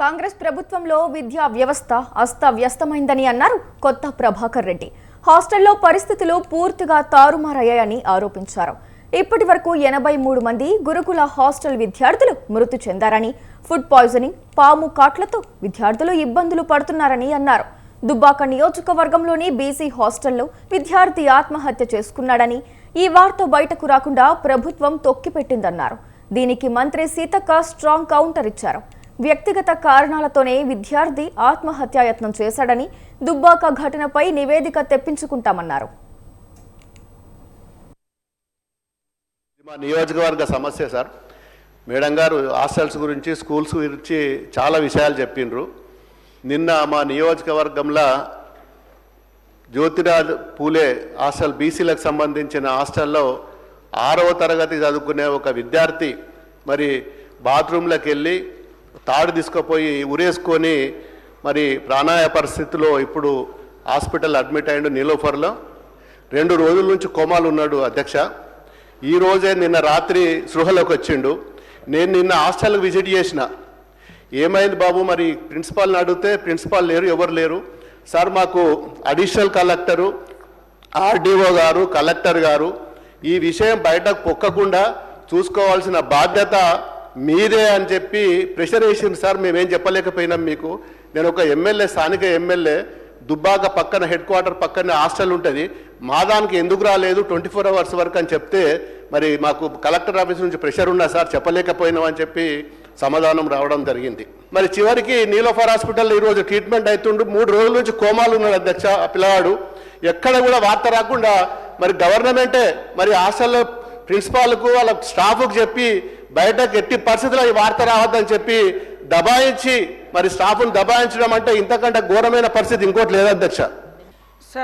కాంగ్రెస్ ప్రభుత్వంలో విద్యా వ్యవస్థ అస్తవ్యస్తమైందని అన్నారు కొత్త ప్రభాకర్ రెడ్డి. హాస్టల్లో పరిస్థితులు పూర్తిగా తారుమారయ్యాయని ఆరోపించారు. ఇప్పటి వరకు 83 మంది గురుకుల హాస్టల్ విద్యార్థులు మృతి చెందారని, ఫుడ్ పాయిజనింగ్, పాము కాట్లతో విద్యార్థులు ఇబ్బందులు పడుతున్నారని అన్నారు. దుబ్బాక నియోజకవర్గంలోని బీసీ హాస్టల్లో విద్యార్థి ఆత్మహత్య చేసుకున్నాడని, ఈ వార్త బయటకు రాకుండా ప్రభుత్వం తొక్కిపెట్టిందన్నారు. దీనికి మంత్రి సీతక్క స్ట్రాంగ్ కౌంటర్ ఇచ్చారు. వ్యక్తిగత కారణాలతోనే విద్యార్థి ఆత్మహత్యాయత్నం చేశాడని, దుబ్బాక ఘటనపై నివేదిక తెప్పించుకుంటామన్నారు. మా నియోజకవర్గ సమస్య సార్. మేడం గారు హాస్టల్స్ గురించి, స్కూల్స్ గురించి చాలా విషయాలు చెప్పిండ్రు. నిన్న మా నియోజకవర్గంలో జ్యోతిరాజ్ పూలే హాస్టల్, బీసీలకు సంబంధించిన హాస్టల్లో 6వ తరగతి చదువుకునే ఒక విద్యార్థి మరి బాత్రూంలోకి వెళ్ళి తాడు తీసుకుపోయి ఉరేసుకొని మరి ప్రాణాయ పరిస్థితిలో ఇప్పుడు హాస్పిటల్ అడ్మిట్ అయ్యిండు. నీలోఫర్లో 2 రోజుల నుంచి కోమాలు ఉన్నాడు అధ్యక్ష. ఈ రోజే నిన్న రాత్రి సృహలోకి వచ్చిండు. నేను నిన్న హాస్టల్కి విజిట్ చేసిన. ఏమైంది బాబు, మరి ప్రిన్సిపాల్ని అడిగితే ప్రిన్సిపాల్ లేరు, ఎవరు లేరు సార్. మాకు అడిషనల్ కలెక్టరు, ఆర్డీఓ గారు, కలెక్టర్ గారు ఈ విషయం బయటకు పొక్కకుండా చూసుకోవాల్సిన బాధ్యత మీదే అని చెప్పి ప్రెషర్ వేసింది సార్. మేమేం చెప్పలేకపోయినాం మీకు. నేను ఒక ఎమ్మెల్యే, స్థానిక ఎమ్మెల్యే, దుబ్బాక పక్కన హెడ్ క్వార్టర్ పక్కనే హాస్టల్ ఉంటుంది, మా దానికి ఎందుకు రాలేదు 24 అవర్స్ వరకు అని చెప్తే మరి మాకు కలెక్టర్ ఆఫీస్ నుంచి ప్రెషర్ ఉన్నా సార్, చెప్పలేకపోయినాం అని చెప్పి సమాధానం రావడం జరిగింది. మరి చివరికి నీలోఫర్ హాస్పిటల్లో ఈరోజు ట్రీట్మెంట్ అవుతుండు. 3 రోజుల నుంచి కోమాలు ఉన్నాడు అధ్యక్ష ఆ పిల్లవాడు. ఎక్కడ కూడా వార్త రాకుండా మరి గవర్నమెంటే మరి హాస్టల్లో ప్రిన్సిపాల్కు వాళ్ళ స్టాఫ్కు చెప్పి బయటకు ఎట్టి పరిస్థితుల్లో ఈ వార్త రావద్దని చెప్పి దబాయించి మరి స్టాఫ్ను దబాయించడం అంటే ఇంతకంటే ఘోరమైన పరిస్థితి ఇంకోటి లేదు అధ్యక్ష.